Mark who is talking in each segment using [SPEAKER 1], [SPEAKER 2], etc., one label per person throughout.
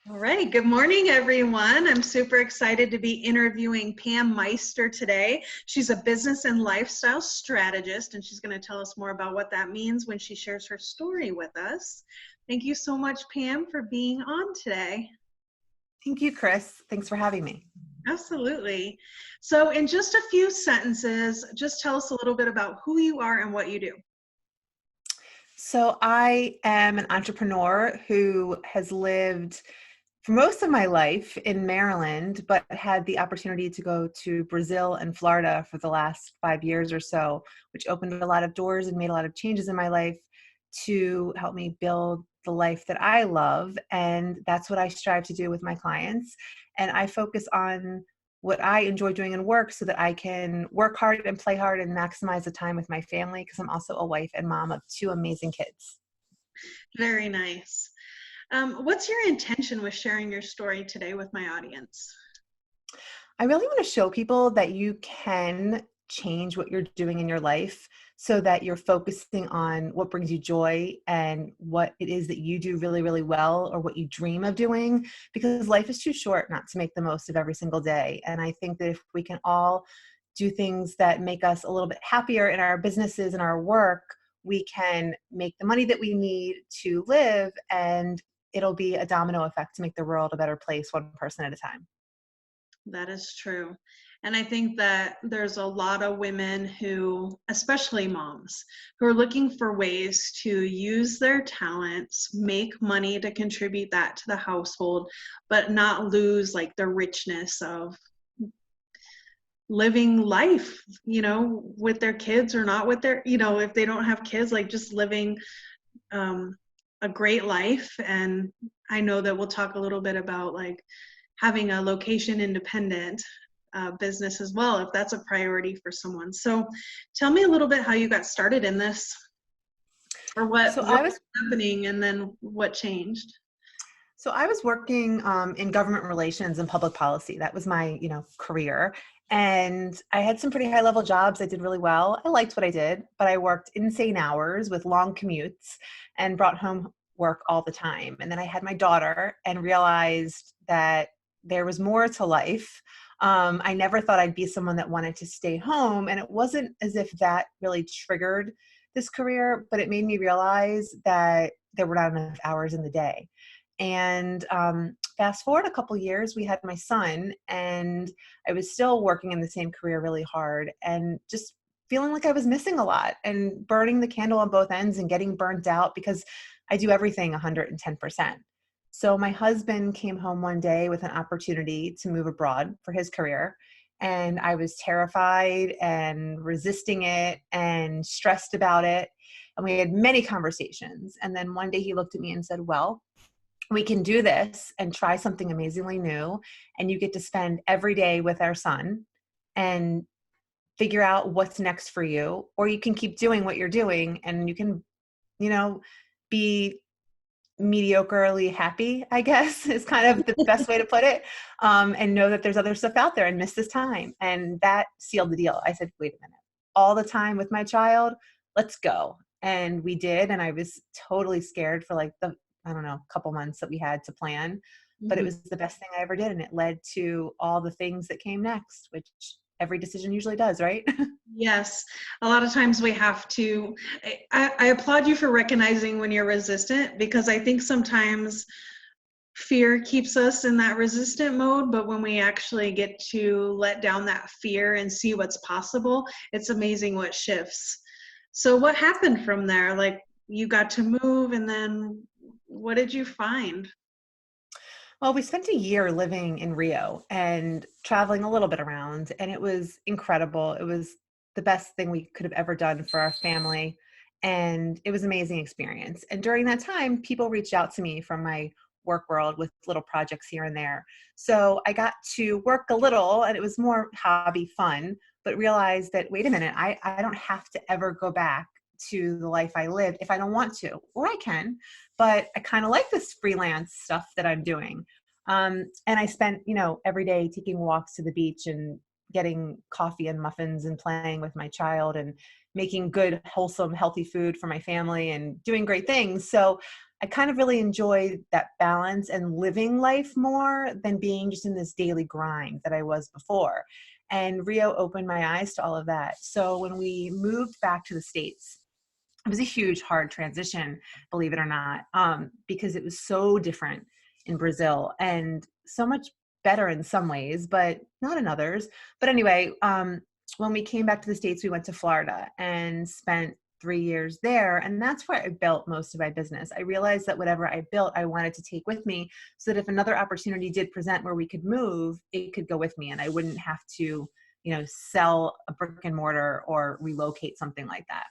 [SPEAKER 1] All right. Good morning, everyone. I'm super excited to be interviewing Pam Meister today. She's a business and lifestyle strategist, and she's going to tell us more about what that means when she shares her story with us. Thank you so much, Pam, for being on today.
[SPEAKER 2] Thank you, Chris. Thanks for having me.
[SPEAKER 1] Absolutely. So, in just a few sentences, just tell us a little bit about who you are and what you do.
[SPEAKER 2] So, I am an entrepreneur who has lived for most of my life in Maryland, but had the opportunity to go to Brazil and Florida for the last 5 years or so, which opened a lot of doors and made a lot of changes in my life to help me build the life that I love. And that's what I strive to do with my clients. And I focus on what I enjoy doing in work so that I can work hard and play hard and maximize the time with my family, because I'm also a wife and mom of two amazing kids.
[SPEAKER 1] Very nice. What's your intention with sharing your story today with my audience?
[SPEAKER 2] I really want to show people that you can change what you're doing in your life so that you're focusing on what brings you joy and what it is that you do really, really well, or what you dream of doing, because life is too short not to make the most of every single day. And I think that if we can all do things that make us a little bit happier in our businesses and our work, we can make the money that we need to live, and it'll be a domino effect to make the world a better place, one person at a time.
[SPEAKER 1] That is true. And I think that there's a lot of women who, especially moms, who are looking for ways to use their talents, make money to contribute that to the household, but not lose like the richness of living life, with their kids or not with their, if they don't have kids, like just living um, a great life. And I know that we'll talk a little bit about like having a location independent business as well, if that's a priority for someone. So tell me a little bit how you got started in this, or what
[SPEAKER 2] So I
[SPEAKER 1] was
[SPEAKER 2] was
[SPEAKER 1] happening and then what changed.
[SPEAKER 2] So I was working in government relations and public policy. That was my, career. And I had some pretty high level jobs. I did really well. I liked what I did, but I worked insane hours with long commutes and brought home work all the time. And then I had my daughter and realized that there was more to life. I never thought I'd be someone that wanted to stay home. And it wasn't as if that really triggered this career, but it made me realize that there were not enough hours in the day. And fast forward a couple years, we had my son, and I was still working in the same career really hard and just feeling like I was missing a lot and burning the candle on both ends and getting burnt out because I do everything 110%. So my husband came home one day with an opportunity to move abroad for his career. And I was terrified and resisting it and stressed about it. And we had many conversations. And then one day he looked at me and said, "Well, we can do this and try something amazingly new. And you get to spend every day with our son and figure out what's next for you. Or you can keep doing what you're doing and you can, you know, be mediocrely happy, I guess is kind of the best way to put it. And know that there's other stuff out there and miss this time." And that sealed the deal. I said, "Wait a minute, all the time with my child, let's go." And we did. And I was totally scared for like the, I don't know, couple months that we had to plan, but it
[SPEAKER 1] Mhm.
[SPEAKER 2] was the best thing I ever did. And it led to all the things that came next, which every decision usually does, right?
[SPEAKER 1] Yes, a lot of times we have to. I applaud you for recognizing when you're resistant, because I think sometimes fear keeps us in that resistant mode, but when we actually get to let down that fear and see what's possible, it's amazing what shifts. So what happened from there? Like, you got to move, and then what did you find?
[SPEAKER 2] Well, we spent a year living in Rio and traveling a little bit around, and it was incredible. It was the best thing we could have ever done for our family, and it was an amazing experience. And during that time, people reached out to me from my work world with little projects here and there. So I got to work a little, and it was more hobby fun, but realized that, wait a minute, I don't have to ever go back to the life I lived if I don't want to, or I can, but I kind of like this freelance stuff that I'm doing. And I spent, every day taking walks to the beach and getting coffee and muffins and playing with my child and making good, wholesome, healthy food for my family and doing great things. So I kind of really enjoy that balance and living life more than being just in this daily grind that I was before. And Rio opened my eyes to all of that. So when we moved back to the States, it was a huge, hard transition, believe it or not, because it was so different in Brazil and so much better in some ways, but not in others. But anyway, when we came back to the States, we went to Florida and spent 3 years there. And that's where I built most of my business. I realized that whatever I built, I wanted to take with me so that if another opportunity did present where we could move, it could go with me and I wouldn't have to, sell a brick and mortar or relocate something like that.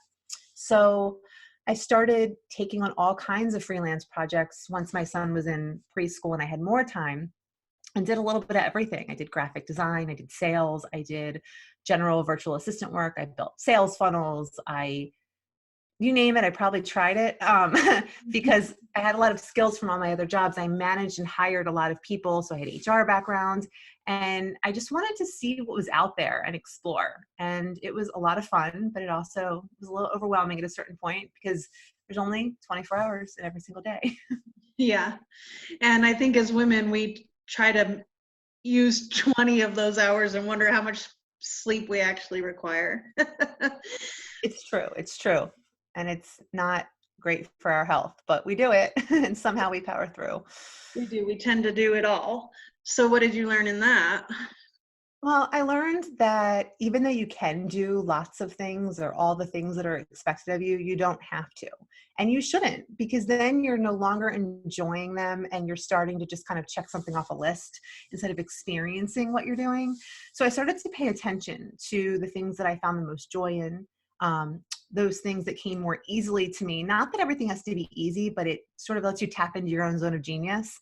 [SPEAKER 2] So I started taking on all kinds of freelance projects once my son was in preschool and I had more time, and did a little bit of everything. I did graphic design, I did sales, I did general virtual assistant work, I built sales funnels, you name it, I probably tried it, because I had a lot of skills from all my other jobs. I managed and hired a lot of people, so I had HR background, and I just wanted to see what was out there and explore. And it was a lot of fun, but it also was a little overwhelming at a certain point because there's only 24 hours in every single day.
[SPEAKER 1] Yeah. And I think as women, we try to use 20 of those hours and wonder how much sleep we actually require.
[SPEAKER 2] It's true. It's true. And it's not great for our health, but we do it and somehow we power through.
[SPEAKER 1] We do. We tend to do it all. So what did you learn in that?
[SPEAKER 2] Well, I learned that even though you can do lots of things or all the things that are expected of you, you don't have to. And you shouldn't, because then you're no longer enjoying them and you're starting to just kind of check something off a list instead of experiencing what you're doing. So I started to pay attention to the things that I found the most joy in, those things that came more easily to me. Not that everything has to be easy, but it sort of lets you tap into your own zone of genius.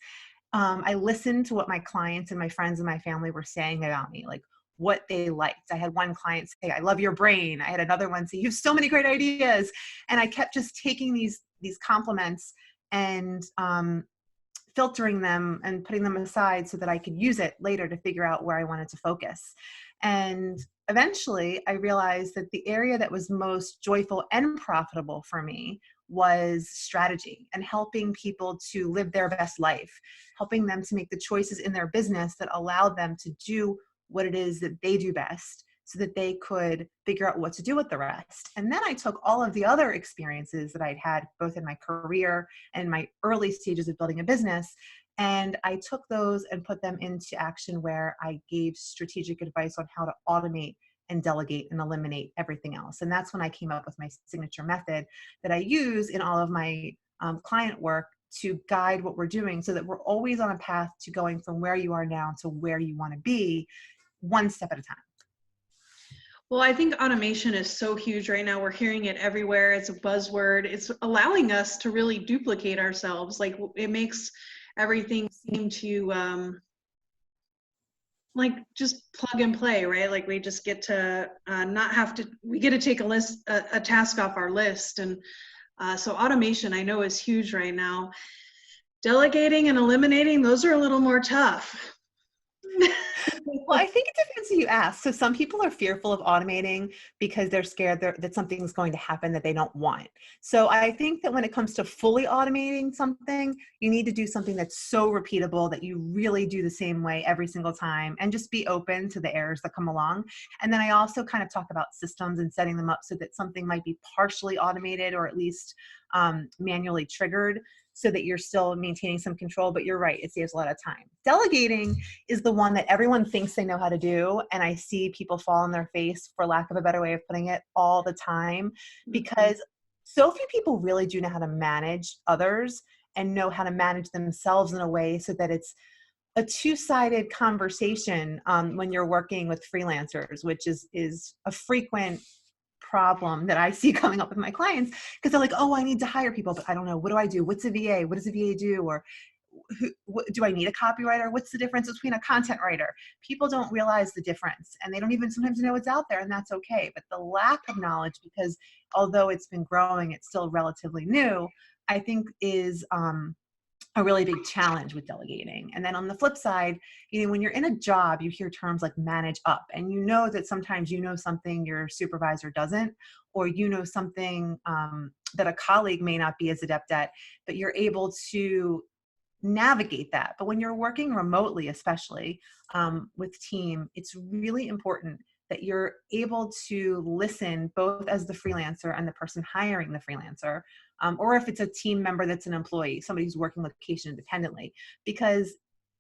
[SPEAKER 2] I listened to what my clients and my friends and my family were saying about me, like what they liked. I had one client say, "I love your brain." I had another one say, "You have so many great ideas." And I kept just taking these compliments and filtering them and putting them aside so that I could use it later to figure out where I wanted to focus. And eventually I realized that the area that was most joyful and profitable for me was strategy and helping people to live their best life, helping them to make the choices in their business that allowed them to do what it is that they do best so that they could figure out what to do with the rest. And then I took all of the other experiences that I'd had both in my career and in my early stages of building a business, and I took those and put them into action where I gave strategic advice on how to automate and delegate and eliminate everything else. And that's when I came up with my signature method that I use in all of my client work to guide what we're doing so that we're always on a path to going from where you are now to where you want to be, one step at a time.
[SPEAKER 1] Well, I think automation is so huge right now. We're hearing it everywhere. It's a buzzword. It's allowing us to really duplicate ourselves. Like it makes everything seem to like just plug and play, right? Like we just get to not have to, we get to take a task off our list. And so automation I know is huge right now. Delegating and eliminating, those are a little more tough.
[SPEAKER 2] Well, I think it depends who you ask. So some people are fearful of automating because they're scared that something's going to happen that they don't want. So I think that when it comes to fully automating something, you need to do something that's so repeatable that you really do the same way every single time and just be open to the errors that come along. And then I also kind of talk about systems and setting them up so that something might be partially automated or at least manually triggered so that you're still maintaining some control, but you're right, it saves a lot of time. Delegating is the one that everyone thinks they know how to do, and I see people fall on their face, for lack of a better way of putting it, all the time, because so few people really do know how to manage others and know how to manage themselves in a way so that it's a two-sided conversation when you're working with freelancers, which is a frequent problem that I see coming up with my clients because they're like, "Oh, I need to hire people, but I don't know. What do I do? What's a VA? What does a VA do? Or do I need a copywriter? What's the difference between a content writer?" People don't realize the difference and they don't even sometimes know it's out there, and that's okay. But the lack of knowledge, because although it's been growing, it's still relatively new, I think is a really big challenge with delegating. And then on the flip side, when you're in a job, you hear terms like manage up, and you know that sometimes you know something your supervisor doesn't, or you know something that a colleague may not be as adept at, but you're able to navigate that. But when you're working remotely, especially with team, it's really important that you're able to listen both as the freelancer and the person hiring the freelancer, or if it's a team member that's an employee, somebody who's working location independently, because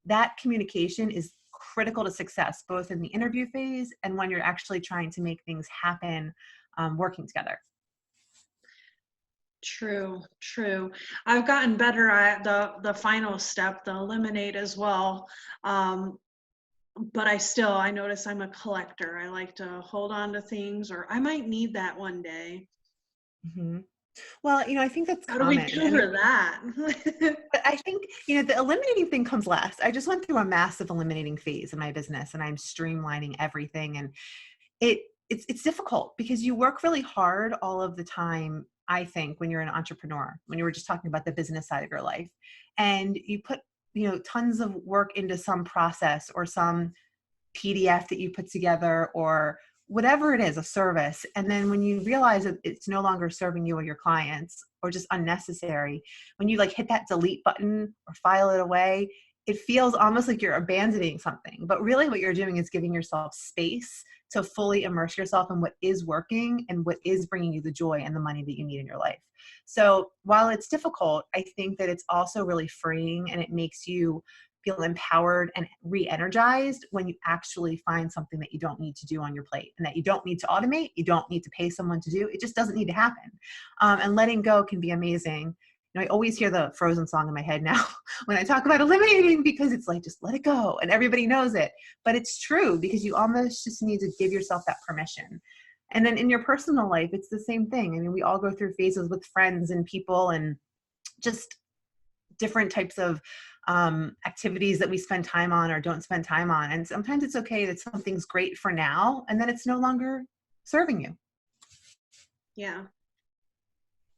[SPEAKER 2] that communication is critical to success, both in the interview phase and when you're actually trying to make things happen working together.
[SPEAKER 1] True, true. I've gotten better at the final step, the eliminate as well. But I notice I'm a collector. I like to hold on to things, or I might need that one day.
[SPEAKER 2] Mm-hmm. Well, I think that's
[SPEAKER 1] How do we
[SPEAKER 2] common.
[SPEAKER 1] cover that?
[SPEAKER 2] But I think, the eliminating thing comes last. I just went through a massive eliminating phase in my business, and I'm streamlining everything. And it's difficult because you work really hard all of the time, I think, when you're an entrepreneur, when you were just talking about the business side of your life, and you put, tons of work into some process or some PDF that you put together or whatever it is, a service. And then when you realize that it's no longer serving you or your clients, or just unnecessary, when you hit that delete button or file it away, it feels almost like you're abandoning something. But really what you're doing is giving yourself space to fully immerse yourself in what is working and what is bringing you the joy and the money that you need in your life. So while it's difficult, I think that it's also really freeing, and it makes you feel empowered and re-energized when you actually find something that you don't need to do on your plate, and that you don't need to automate, you don't need to pay someone to do. It just doesn't need to happen. And letting go can be amazing. I always hear the Frozen song in my head now when I talk about eliminating, because it's like, just let it go, and everybody knows it. But it's true, because you almost just need to give yourself that permission. And then in your personal life, it's the same thing. We all go through phases with friends and people, and just different types of activities that we spend time on or don't spend time on. And sometimes it's okay that something's great for now, and then it's no longer serving you.
[SPEAKER 1] Yeah.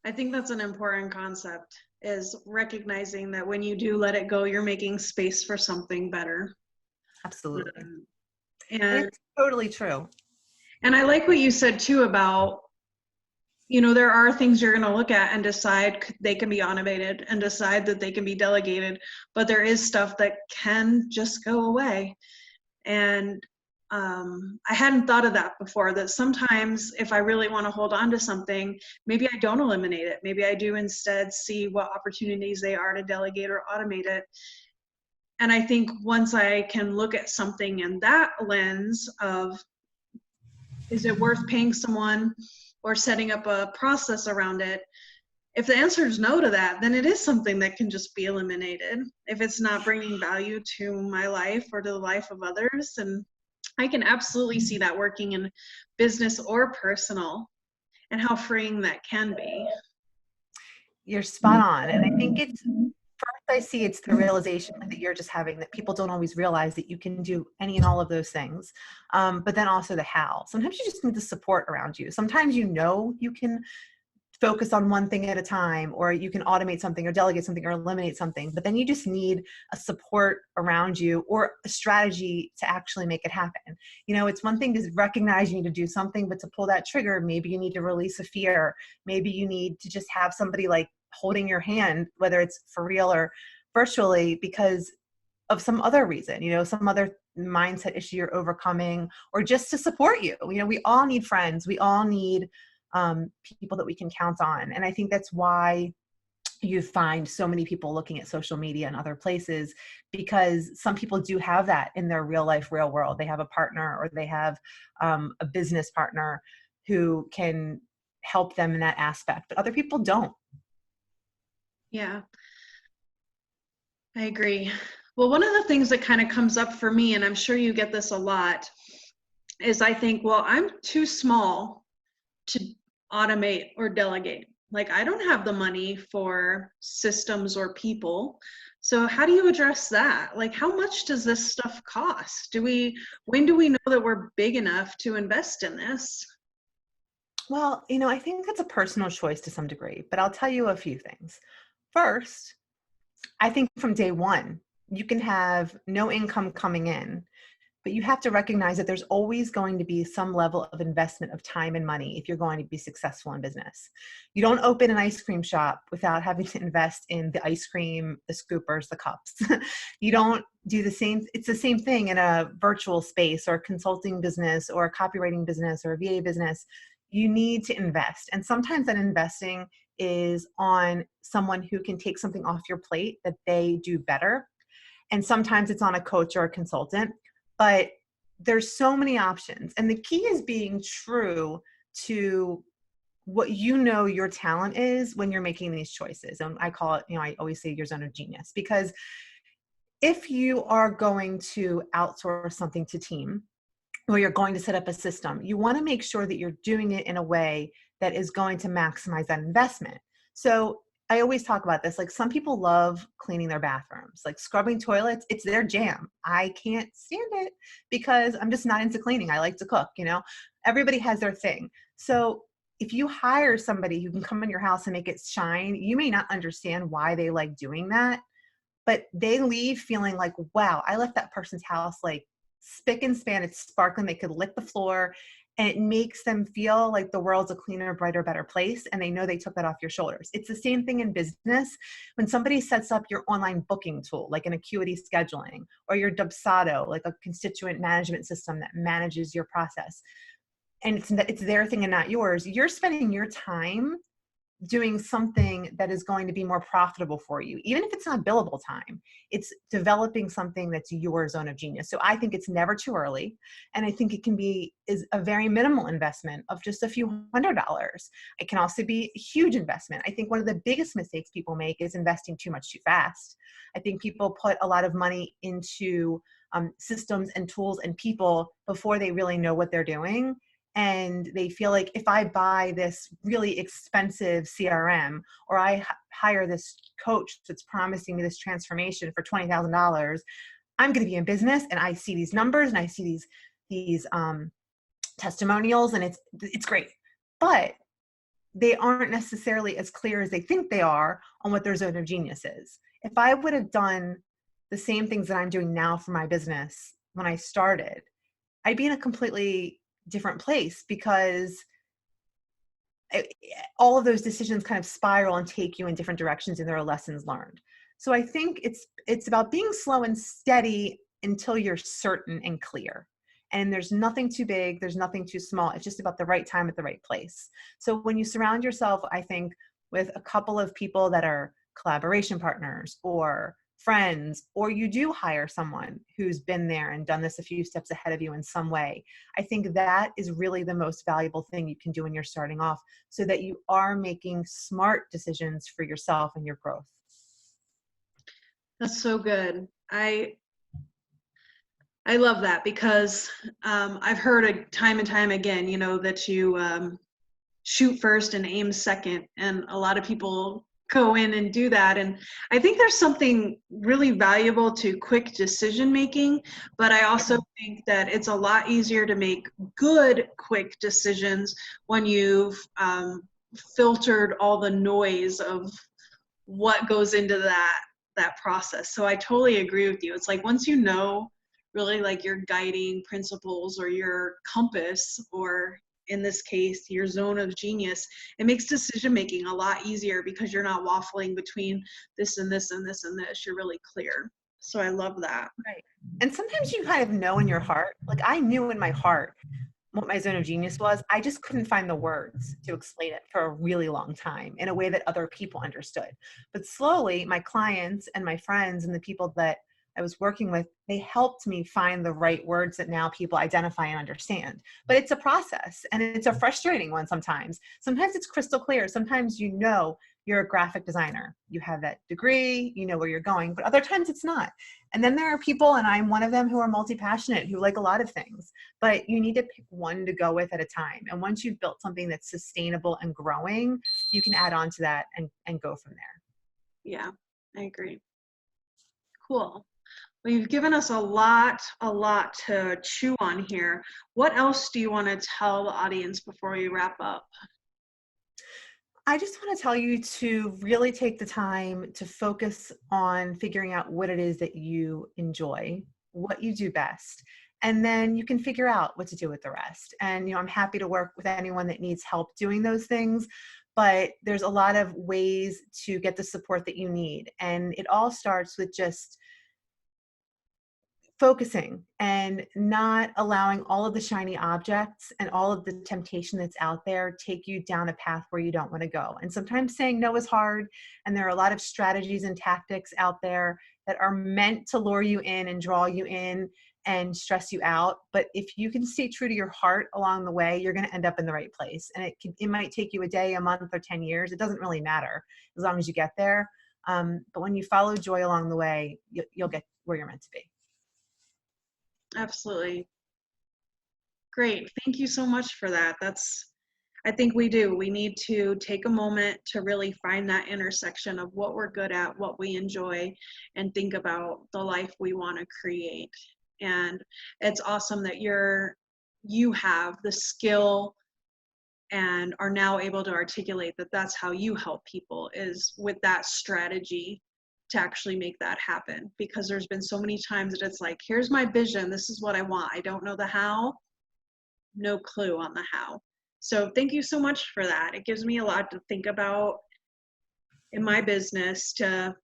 [SPEAKER 1] I think that's an important concept, is recognizing that when you do let it go, you're making space for something better.
[SPEAKER 2] Absolutely.
[SPEAKER 1] And
[SPEAKER 2] it's totally true.
[SPEAKER 1] And I like what you said too about, there are things you're going to look at and decide they can be automated, and decide that they can be delegated, but there is stuff that can just go away. And I hadn't thought of that before, that sometimes if I really want to hold on to something, maybe I don't eliminate it. Maybe I do instead see what opportunities they are to delegate or automate it. And I think once I can look at something in that lens of, is it worth paying someone or setting up a process around it? If the answer is no to that, then it is something that can just be eliminated if it's not bringing value to my life or to the life of others. And I can absolutely see that working in business or personal, and how freeing that can be.
[SPEAKER 2] You're spot on. And I think first I see it's the realization that you're just having, that people don't always realize that you can do any and all of those things. But then also the how. Sometimes you just need the support around you. Sometimes you can focus on one thing at a time, or you can automate something or delegate something or eliminate something, but then you just need a support around you or a strategy to actually make it happen. It's one thing to recognize you need to do something, but to pull that trigger, maybe you need to release a fear. Maybe you need to just have somebody holding your hand, whether it's for real or virtually, because of some other reason, some other mindset issue you're overcoming, or just to support you. We all need friends. We all need people that we can count on. And I think that's why you find so many people looking at social media and other places, because some people do have that in their real life, real world. They have a partner, or they have a business partner who can help them in that aspect, but other people don't.
[SPEAKER 1] Yeah, I agree. Well, one of the things that kind of comes up for me, and I'm sure you get this a lot, is I think, well, I'm too small to automate or delegate. I don't have the money for systems or people. So how do you address that? How much does this stuff cost? When do we know that we're big enough to invest in this?
[SPEAKER 2] Well, I think that's a personal choice to some degree, but I'll tell you a few things. First, I think from day one, you can have no income coming in, but you have to recognize that there's always going to be some level of investment of time and money if you're going to be successful in business. You don't open an ice cream shop without having to invest in the ice cream, the scoopers, the cups. You don't do the same. It's the same thing in a virtual space or a consulting business or a copywriting business or a VA business. You need to invest. And sometimes that investing is on someone who can take something off your plate that they do better. And sometimes it's on a coach or a consultant, but there's so many options. And the key is being true to what you know your talent is when you're making these choices. And I call it, I always say your zone of genius, because if you are going to outsource something to team, or you're going to set up a system, you want to make sure that you're doing it in a way that is going to maximize that investment. So I always talk about this. Like, some people love cleaning their bathrooms, like scrubbing toilets. It's their jam. I can't stand it because I'm just not into cleaning. I like to cook, everybody has their thing. So if you hire somebody who can come in your house and make it shine, you may not understand why they like doing that, but they leave feeling like, wow, I left that person's house like spick and span. It's sparkling. They could lick the floor, and it makes them feel like the world's a cleaner, brighter, better place. And they know they took that off your shoulders. It's the same thing in business. When somebody sets up your online booking tool, like an Acuity scheduling, or your Dubsado, like a constituent management system that manages your process, and it's their thing and not yours, you're spending your time doing something that is going to be more profitable for you. Even if it's not billable time, it's developing something that's your zone of genius. So I think it's never too early. And I think it is a very minimal investment of just a few $100s. It can also be a huge investment. I think one of the biggest mistakes people make is investing too much too fast. I think people put a lot of money into systems and tools and people before they really know what they're doing. And they feel like, if I buy this really expensive CRM, or I hire this coach that's promising me this transformation for $20,000, I'm going to be in business. And I see these numbers and I see these testimonials, and it's great. But they aren't necessarily as clear as they think they are on what their zone of genius is. If I would have done the same things that I'm doing now for my business when I started, I'd be in a completely different place, because all of those decisions kind of spiral and take you in different directions, and there are lessons learned. So I think it's about being slow and steady until you're certain and clear. And there's nothing too big, there's nothing too small. It's just about the right time at the right place. So when you surround yourself, I think, with a couple of people that are collaboration partners or friends, or you do hire someone who's been there and done this a few steps ahead of you in some way, I think that is really the most valuable thing you can do when you're starting off, so that you are making smart decisions for yourself and your growth.
[SPEAKER 1] That's so good. I love that, because I've heard it time and time again, that you shoot first and aim second. And a lot of people go in and do that. And I think there's something really valuable to quick decision making, but I also think that it's a lot easier to make good, quick decisions when you've filtered all the noise of what goes into that process. So I totally agree with you. It's like, once you know really like your guiding principles or your compass, or in this case, your zone of genius, it makes decision making a lot easier, because you're not waffling between this and this and this and this. You're really clear. So I love that.
[SPEAKER 2] Right. And sometimes you kind of know in your heart, like I knew in my heart what my zone of genius was. I just couldn't find the words to explain it for a really long time in a way that other people understood. But slowly, my clients and my friends and the people that I was working with, they helped me find the right words that now people identify and understand. But it's a process, and it's a frustrating one sometimes. Sometimes it's crystal clear. Sometimes you're a graphic designer. You have that degree, you know where you're going, but other times it's not. And then there are people, and I'm one of them, who are multi-passionate, who like a lot of things, but you need to pick one to go with at a time. And once you've built something that's sustainable and growing, you can add on to that and go from there.
[SPEAKER 1] Yeah, I agree. Cool. Well, you've given us a lot to chew on here. What else do you want to tell the audience before we wrap up?
[SPEAKER 2] I just want to tell you to really take the time to focus on figuring out what it is that you enjoy, what you do best, and then you can figure out what to do with the rest. And, I'm happy to work with anyone that needs help doing those things, but there's a lot of ways to get the support that you need. And it all starts with just focusing and not allowing all of the shiny objects and all of the temptation that's out there take you down a path where you don't want to go. And sometimes saying no is hard, and there are a lot of strategies and tactics out there that are meant to lure you in and draw you in and stress you out. But if you can stay true to your heart along the way, you're going to end up in the right place. And it might take you a day, a month, or 10 years. It doesn't really matter as long as you get there. But when you follow joy along the way, you'll get where you're meant to be.
[SPEAKER 1] Absolutely. Great. Thank you so much for that. I think we do. We need to take a moment to really find that intersection of what we're good at, what we enjoy, and think about the life we want to create. And it's awesome that you have the skill and are now able to articulate that that's how you help people, is with that strategy to actually make that happen. Because there's been so many times that it's like, here's my vision, this is what I want, I don't know the how, no clue on the how. So thank you so much for that. It gives me a lot to think about in my business to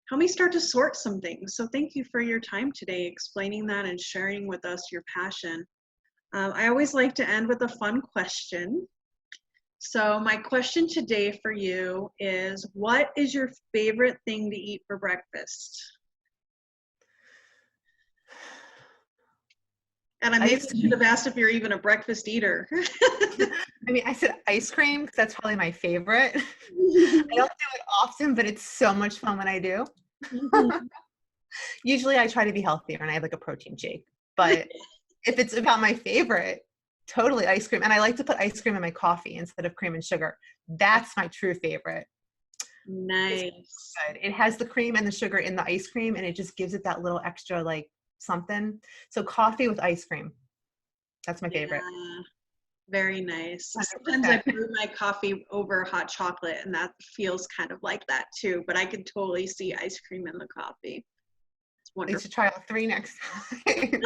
[SPEAKER 1] help me start to sort some things. So thank you for your time today, explaining that and sharing with us your passion. I always like to end with a fun question. So my question today for you is, what is your favorite thing to eat for breakfast? And I maybe should have asked if you're even a breakfast eater.
[SPEAKER 2] I mean, I said ice cream because that's probably my favorite. I don't do it often, but it's so much fun when I do. Mm-hmm. Usually I try to be healthier and I have like a protein shake. But if it's about my favorite, totally ice cream. And I like to put ice cream in my coffee instead of cream and sugar. That's my true favorite.
[SPEAKER 1] Nice.
[SPEAKER 2] Good. It has the cream and the sugar in the ice cream, and it just gives it that little extra like something. So coffee with ice cream. That's my favorite.
[SPEAKER 1] Very nice. 100%. Sometimes I brew my coffee over hot chocolate, and that feels kind of like that too, but I could totally see ice cream in the coffee. It's wonderful.
[SPEAKER 2] You should try all three next time.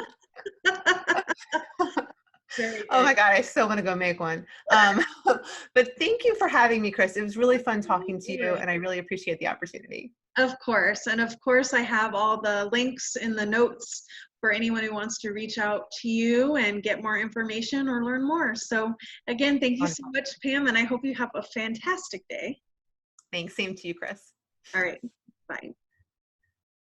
[SPEAKER 2] Oh my God, I still want to go make one. But thank you for having me, Chris. It was really fun talking to you, and I really appreciate the opportunity.
[SPEAKER 1] Of course. And of course, I have all the links in the notes for anyone who wants to reach out to you and get more information or learn more. So again, thank you so much, Pam, and I hope you have a fantastic day.
[SPEAKER 2] Thanks. Same to you, Chris.
[SPEAKER 1] All right. Bye.